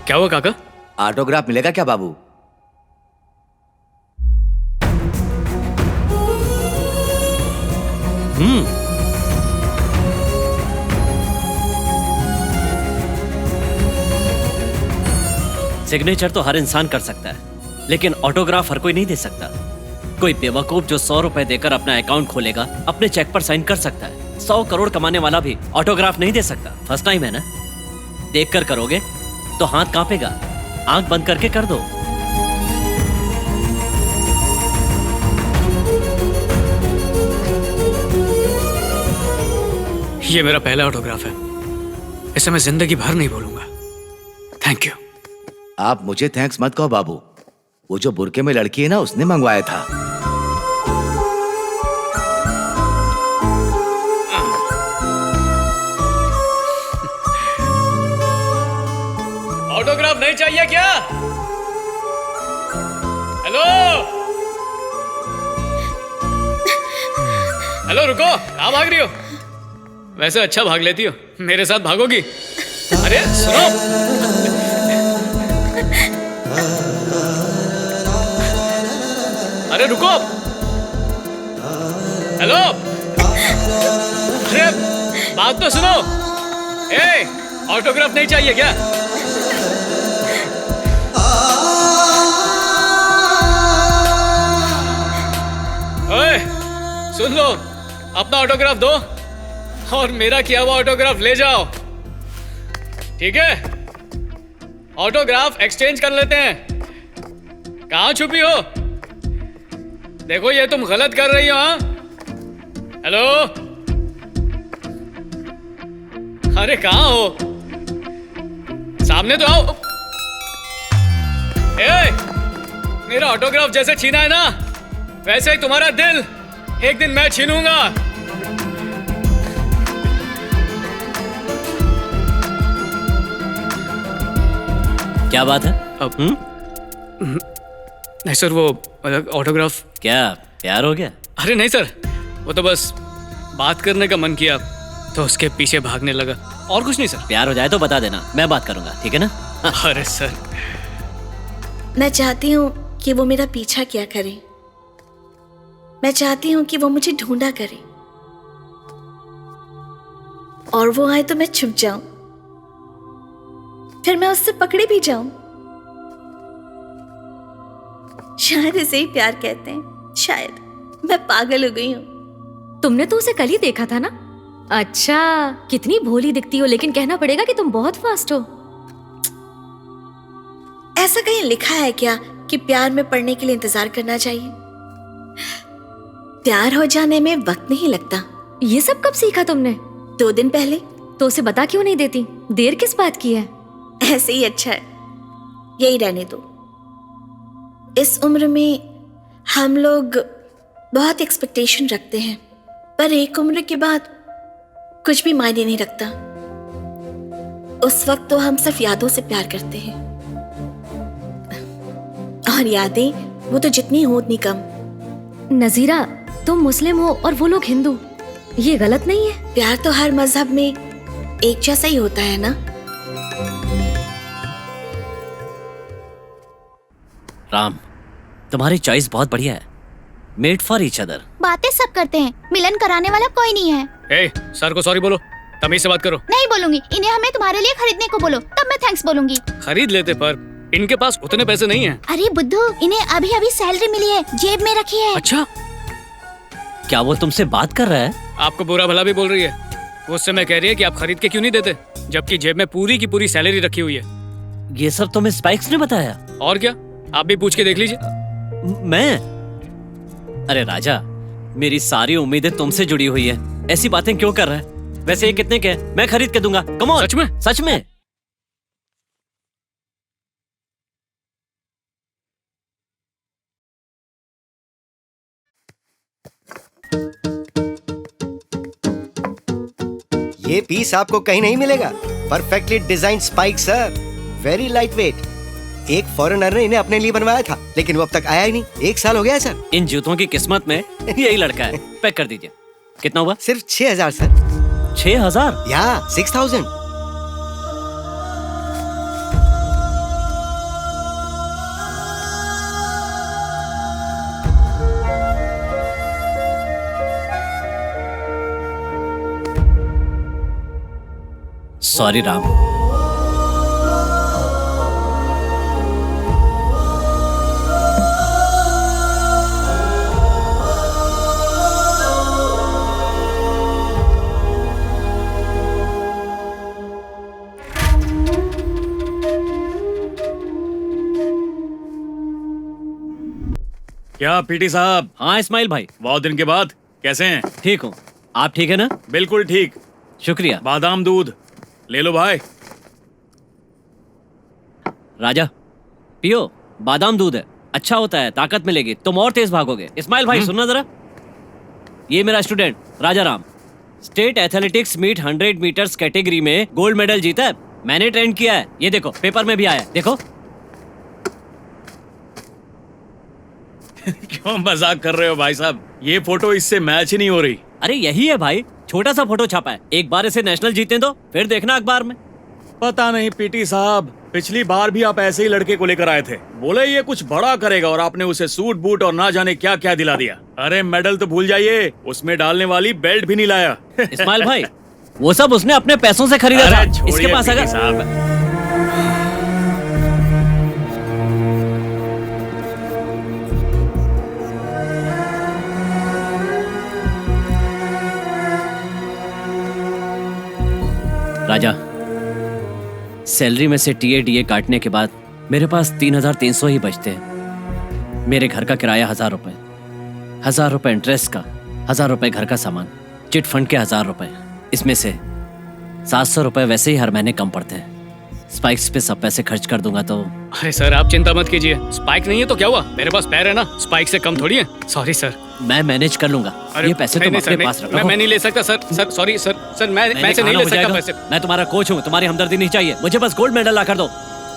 क्या हुआ काका? ऑटोग्राफ मिलेगा क्या बाबू? सिग्नेचर तो हर इंसान कर सकता है, लेकिन ऑटोग्राफ हर कोई नहीं दे सकता। कोई बेवकूफ जो 100 रुपए देकर अपना अकाउंट खोलेगा, अपने चेक पर साइन कर सकता है। 100 करोड़ कमाने वाला भी ऑटोग्राफ नहीं दे सकता। फर्स्ट टाइम है ना, देख कर करोगे तो हाथ कांपेगा। आंख बंद करके कर दो। ये मेरा पहला ऑटोग्राफ है, इसे मैं जिंदगी भर नहीं भूलूंगा। Thank you. आप मुझे थैंक्स मत कहो बाबू, वो जो बुरके में लड़की है ना, उसने मंगवाया था। ऑटोग्राफ नहीं चाहिए क्या? हेलो हेलो, रुको, कहाँ भाग रही हो? वैसे अच्छा भाग लेती हो, मेरे साथ भागोगी? अरे सुनो, अरे रुको, हेलो, अरे बात तो सुनो। ए, ऑटोग्राफ नहीं चाहिए क्या? ओए, सुन लो, अपना ऑटोग्राफ दो और मेरा किया हुआ ऑटोग्राफ ले जाओ, ठीक है? ऑटोग्राफ एक्सचेंज कर लेते हैं। कहाँ छुपी हो? देखो ये तुम गलत कर रही हो। हाँ, हेलो, अरे कहाँ हो? सामने तो आओ। ए, मेरा ऑटोग्राफ जैसे छीना है ना, वैसे ही तुम्हारा दिल एक दिन मैं छीनूंगा। क्या बात है? अब नहीं सर, वो ऑटोग्राफ। क्या प्यार हो गया? अरे नहीं सर, वो तो बस बात करने का मन किया तो उसके पीछे भागने लगा, और कुछ नहीं सर। प्यार हो जाए तो बता देना, मैं बात करूंगा, ठीक है ना? अरे सर, मैं चाहती हूँ कि वो मेरा पीछा किया करे। मैं चाहती हूँ कि वो मुझे ढूंढा करे और वो आए तो मैं छुप जाऊं, फिर मैं उससे पकड़ी भी जाऊं। शायद इसे ही प्यार कहते हैं। शायद मैं पागल हो गई हूँ। तुमने तो उसे कल ही देखा था ना? अच्छा, कितनी भोली दिखती हो, लेकिन कहना पड़ेगा कि तुम बहुत फास्ट हो। ऐसा कहीं लिखा है क्या कि प्यार में पड़ने के लिए इंतजार करना चाहिए? प्यार हो जाने में वक्त नहीं लगता। ये सब कब सीखा तुमने? 2 दिन पहले। तो उसे बता क्यों नहीं देती? देर किस बात की है? ऐसे ही अच्छा है, यही रहने दो। इस उम्र में हम लोग बहुत एक्सपेक्टेशन रखते हैं, पर एक उम्र के बाद कुछ भी मायने नहीं रखता। उस वक्त तो हम सिर्फ यादों से प्यार करते हैं, और यादें वो तो जितनी हो उतनी कम। नजीरा, तुम मुस्लिम हो और वो लोग हिंदू, ये गलत नहीं है? प्यार तो हर मजहब में एक जैसा ही होता है ना। राम, तुम्हारी चॉइस बहुत बढ़िया है। Made for each other. बातें सब करते हैं, मिलन कराने वाला कोई नहीं है। ए, सर को सॉरी बोलो, तमीज से बात करो। नहीं बोलूंगी, इन्हें हमें तुम्हारे लिए खरीदने को बोलो, तब मैं थैंक्स बोलूंगी। खरीद लेते, पर इनके पास उतने पैसे नहीं हैं। अरे बुद्धू, इन्हें अभी अभी सैलरी मिली है, जेब में रखी है। अच्छा, क्या वो तुमसे बात कर रहा है? आपको बुरा भला भी बोल रही है। वो उससे मैं कह रही है कि आप खरीद के क्यों नहीं देते, जबकि जेब में पूरी की पूरी सैलरी रखी हुई है। ये सब तुम्हें स्पाइक्स ने बताया? और क्या, आप भी पूछ के देख लीजिए। मैं? अरे राजा, मेरी सारी उम्मीदें तुमसे जुड़ी हुई है, ऐसी बातें क्यों कर रहा है? वैसे ये कितने के हैं? मैं खरीद के दूंगा। Come on. सच में? सच में। ये पीस आपको कहीं नहीं मिलेगा। Perfectly design spike sir, very light weight. एक फॉरेनर ने इन्हें अपने लिए बनवाया था, लेकिन वो अब तक आया ही नहीं। 1 साल हो गया है सर। इन जूतों की किस्मत में यही लड़का है। पैक कर दीजिए। कितना हुआ? सिर्फ 6000 सर। 6000? या 6000। सॉरी राम। क्या पीटी साहब, हाँ इस्माइल भाई, बहुत दिन के बाद कैसे हैं? ठीक हूँ। आप ठीक है ना? बिल्कुल ठीक। शुक्रिया। बादाम दूध ले लो भाई। राजा पियो, बादाम दूध है, अच्छा होता है, ताकत मिलेगी, तुम और तेज भागोगे। इस्माइल भाई सुनना जरा, ये मेरा student Raja Ram, state athletics meet 100 meters category में गोल्ड मेडल जीता है। मैंने ट्रेन किया है, ये देखो पेपर में भी आया है, देखो। क्यों मजाक कर रहे हो भाई साहब? ये फोटो इससे मैच ही नहीं हो रही। अरे यही है भाई, छोटा सा फोटो छापा है, एक बार इसे नेशनल जीतने दो, फिर देखना अखबार में। पता नहीं पीटी साहब, पिछली बार भी आप ऐसे ही लड़के को लेकर आए थे, बोले ये कुछ बड़ा करेगा और आपने उसे सूट बूट और ना जाने क्या क्या दिला दिया। अरे मेडल तो भूल जाइए, उसमें डालने वाली बेल्ट भी नहीं लाया। इस्माइल भाई वो सब उसने अपने पैसों से खरीदा था, इसके पास अगर साहब राजा, सैलरी में से टीए काटने के बाद मेरे पास 3,300 ही बचते हैं। मेरे घर का किराया 1,000 रुपए, 1,000 रुपए इंटरेस्ट का, 1,000 रुपए घर का सामान, चिट फंड के 1,000 रुपए, इसमें से 700 रुपए वैसे ही हर महीने कम पड़ते हैं। स्पाइक्स पे सब पैसे खर्च कर दूंगा तो। अरे सर आप चिंता मत कीजिए, स्पाइक नहीं है तो क्या हुआ, मेरे पास पैर है ना, स्पाइक से कम थोड़ी है। Sorry sir. मैं मैनेज कर लूंगा, ये पैसे तुम अपने पास रखो। मैं नहीं ले सकता sir. Sir sorry sir. Sir मैं से नहीं ले सकता पैसे। मैं तुम्हारा कोच हूँ, तुम्हारी हमदर्दी नहीं चाहिए, मुझे बस गोल्ड मेडल ला कर दो।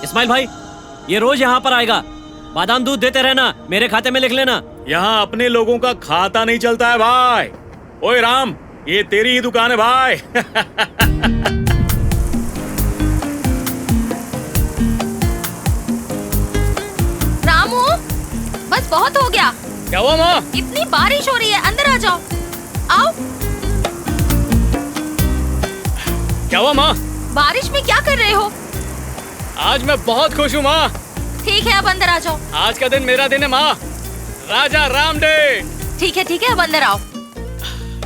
इस्माइल भाई ये रोज यहाँ पर आएगा, बादाम दूध देते रहना, मेरे खाते में लिख लेना। यहाँ अपने लोगों का खाता नहीं चलता है भाई। ओए राम, ये तेरी ही दुकान है भाई। रामू, बस बहुत हो गया। क्या हुआ माँ? इतनी बारिश हो रही है, अंदर आ जाओ। आओ। क्या हुआ माँ? बारिश में क्या कर रहे हो? आज मैं बहुत खुश हूँ माँ। ठीक है, अब अंदर आ जाओ। आज का दिन मेरा दिन है माँ, राजा राम डे। ठीक है, अब अंदर आओ।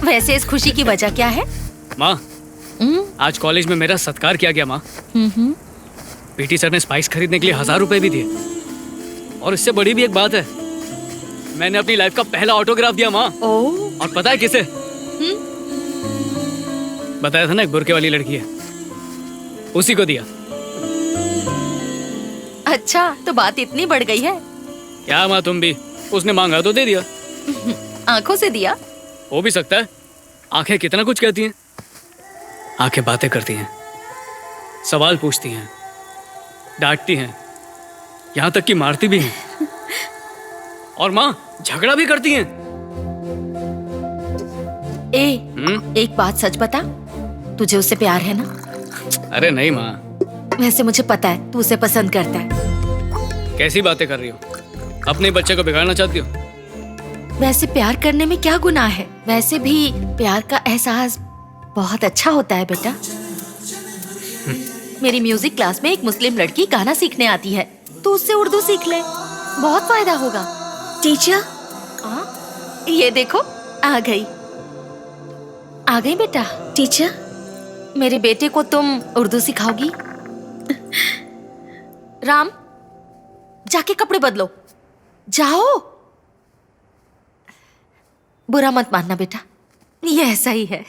वैसे इस खुशी की वजह क्या है? माँ आज कॉलेज में मेरा सत्कार किया गया माँ। पीटी सर ने स्पाइक्स खरीदने के लिए 1,000 रुपए भी दिए, और इससे बड़ी भी एक बात है, मैंने अपनी लाइफ का पहला ऑटोग्राफ दिया माँ। और पता है किसे? बताया था ना, एक बुर्के वाली लड़की है, उसी को दिया। अच्छा, तो बात इतनी बढ़ गई है। क्या माँ तुम भी, उसने मांगा तो दे दिया। आंखों से दिया? हो भी सकता है, आंखें कितना कुछ कहती हैं। आंखें बातें करती हैं, सवाल पूछती हैं, डांटती हैं, यहाँ तक कि मारती भी हैं। और माँ झगड़ा भी करती हैं। एक बात सच बता, तुझे उससे प्यार है ना? अरे नहीं माँ। वैसे मुझे पता है तू उसे पसंद करता है। कैसी बातें कर रही हो, अपने बच्चे को बिगाड़ना चाहती हो? वैसे प्यार करने में क्या गुनाह है? वैसे भी प्यार का एहसास बहुत अच्छा होता है बेटा। मेरी म्यूजिक क्लास में एक मुस्लिम लड़की गाना सीखने आती है, तो उससे उर्दू सीख ले, बहुत फायदा होगा। टीचर, ये देखो आ गई बेटा। टीचर मेरे बेटे को तुम उर्दू सिखाओगी? राम, जाके कपड़े बदलो, जाओ। बुरा मत मानना बेटा, ये ऐसा ही है।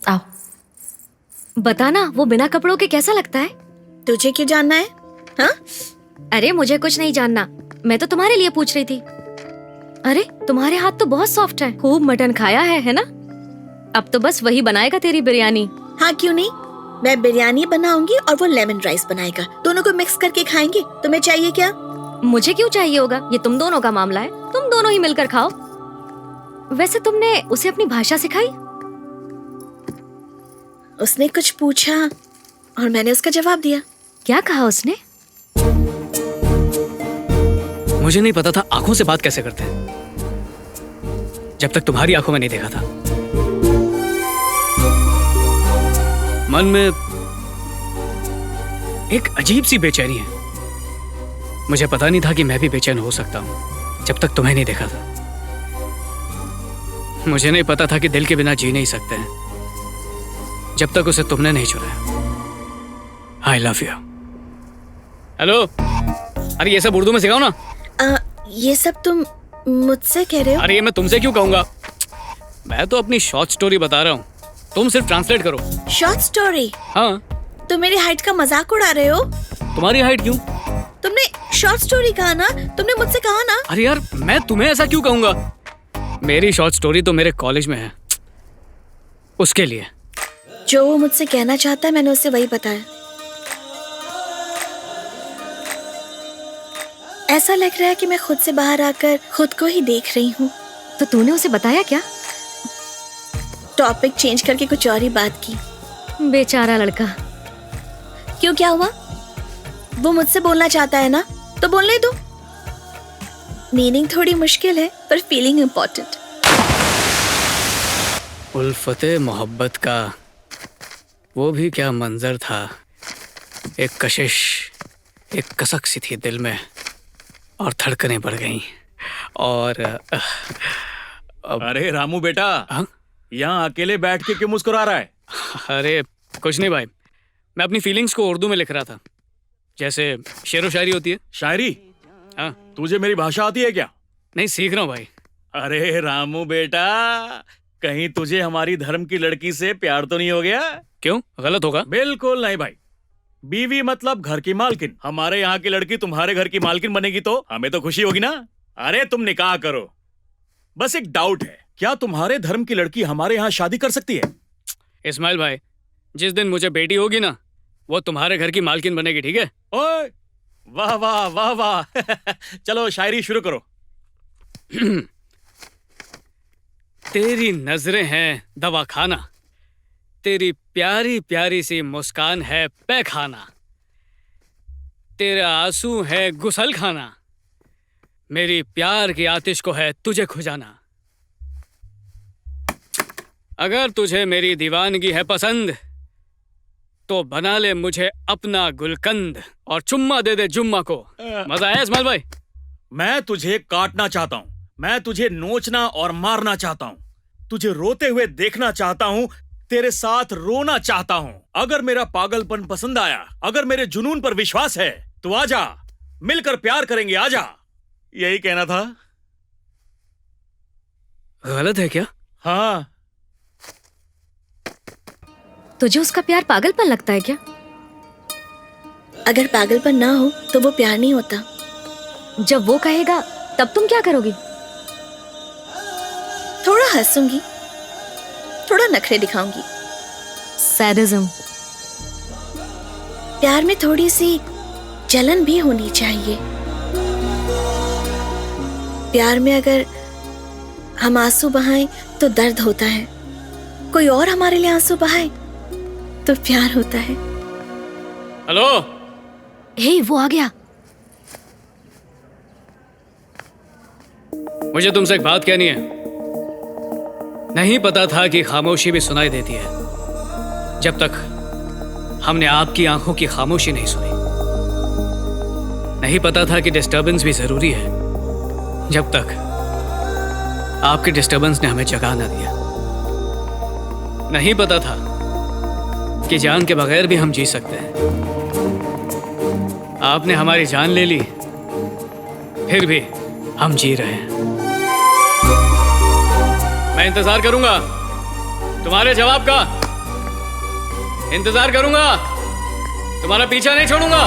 आओ। बताना वो बिना कपड़ों के कैसा लगता है? तुझे क्यों जानना है? हाँ? अरे मुझे कुछ नहीं जानना, मैं तो तुम्हारे लिए पूछ रही थी। अरे तुम्हारे हाथ तो बहुत सॉफ्ट है, खूब मटन खाया है ना? अब तो बस वही बनाएगा तेरी बिरयानी। हाँ क्यों नहीं, मैं बिरयानी बनाऊंगी और वो लेमन राइस बनाएगा, दोनों को मिक्स करके खाएंगे। तुम्हें चाहिए क्या? मुझे क्यों चाहिए होगा, ये तुम दोनों का मामला है, तुम दोनों ही मिलकर खाओ। वैसे तुमने उसे अपनी भाषा सिखाई? उसने कुछ पूछा और मैंने उसका जवाब दिया। क्या कहा उसने? मुझे नहीं पता था आंखों से बात कैसे करते हैं, जब तक तुम्हारी आंखों में नहीं देखा था। मन में एक अजीब सी बेचैनी है। मुझे पता नहीं था कि मैं भी बेचैन हो सकता हूं जब तक तुम्हें नहीं देखा था। मुझे नहीं पता था कि दिल के बिना जी नहीं सकते हैं जब तक उसे तुमने नहीं चुराया। I love you. हेलो, अरे ये सब उर्दू में सिखाओ ना। ये सब तुम मुझसे कह रहे हो? अरे ये मैं तुमसे क्यों कहूंगा, मैं तो अपनी शॉर्ट स्टोरी बता रहा हूँ, तुम सिर्फ ट्रांसलेट करो। Short story? हाँ। तुम मेरी हाइट का मजाक उड़ा रहे हो? तुम्हारी हाइट क्यों? तुमने शॉर्ट स्टोरी कहा ना, तुमने मुझसे कहा ना। अरे यार मैं तुम्हें ऐसा क्यों कहूंगा, मेरी शॉर्ट स्टोरी तो मेरे कॉलेज में है, उसके लिए। जो वो मुझसे कहना चाहता है मैंने उसे वही बताया। ऐसा लग रहा है कि मैं खुद से बाहर आकर खुद को ही देख रही हूँ। तो तूने उसे बताया क्या? टॉपिक चेंज करके कुछ और ही बात की। बेचारा लड़का। क्यों, क्या हुआ? वो मुझसे बोलना चाहता है ना, तो बोलने दो। मीनिंग थोड़ी मुश्किल है पर फीलिंग इम्पोर्टेंट। उल्फते मोहब्बत का वो भी क्या मंजर था। एक कशिश, एक कसक सी थी दिल में और धड़कनें बढ़ गईं। और अरे रामू बेटा, हाँ? यहाँ अकेले बैठ के क्यों मुस्कुरा रहा है? अरे कुछ नहीं भाई, मैं अपनी फीलिंग्स को उर्दू में लिख रहा था, जैसे शेरो शायरी होती है। शायरी? हाँ। तुझे मेरी भाषा आती है क्या? नहीं, सीख रहा हूँ भाई। अरे रामू बेटा, कहीं तुझे हमारी धर्म की लड़की से प्यार तो नहीं हो गया? क्यों, गलत होगा? बिल्कुल नहीं भाई, बीवी मतलब घर की मालकिन। हमारे यहाँ की लड़की तुम्हारे घर की मालकिन बनेगी तो हमें तो खुशी होगी ना। अरे तुम निकाह करो। बस एक डाउट है, क्या तुम्हारे धर्म की लड़की हमारे यहाँ शादी कर सकती है? इस्माइल भाई, जिस दिन मुझे बेटी होगी ना, वो तुम्हारे घर की मालकिन बनेगी, ठीक है? ओए, वाह वाह वाह वाह। चलो शायरी शुरू करो। तेरी नजरें हैं दवा खाना, तेरी प्यारी प्यारी सी मुस्कान है पैखाना, तेरा आंसू है गुसल खाना, मेरी प्यार की आतिश को है तुझे खुजाना। अगर तुझे मेरी दीवानगी है पसंद तो बना ले मुझे अपना गुलकंद और चुम्मा दे दे जुम्मा को। मजा आया इस्माइल भाई? मैं तुझे काटना चाहता हूँ, मैं तुझे नोचना और मारना चाहता हूँ, तुझे रोते हुए देखना चाहता हूँ, तेरे साथ रोना चाहता हूँ। अगर मेरा पागलपन पसंद आया, अगर मेरे जुनून पर विश्वास है तो आजा, मिलकर प्यार करेंगे, आजा। यही कहना था। गलत है क्या? हाँ। तुझे उसका प्यार पागलपन लगता है क्या? अगर पागलपन ना हो तो वो प्यार नहीं होता। जब वो कहेगा तब तुम क्या करोगी? थोड़ा हंसूंगी, थोड़ा नखरे दिखाऊंगी। सैडिज्म। प्यार में थोड़ी सी जलन भी होनी चाहिए। प्यार में अगर हम आंसू बहाएं तो दर्द होता है, कोई और हमारे लिए आंसू बहाए तो प्यार होता है। हेलो, हे, वो आ गया। मुझे तुमसे एक बात कहनी है। नहीं पता था कि खामोशी भी सुनाई देती है जब तक हमने आपकी आंखों की खामोशी नहीं सुनी। नहीं पता था कि डिस्टर्बेंस भी जरूरी है जब तक आपके डिस्टर्बेंस ने हमें जगा ना दिया। नहीं पता था कि जान के बगैर भी हम जी सकते हैं। आपने हमारी जान ले ली, फिर भी हम जी रहे हैं। मैं इंतजार करूंगा तुम्हारे जवाब का, इंतजार करूंगा, तुम्हारा पीछा नहीं छोड़ूंगा।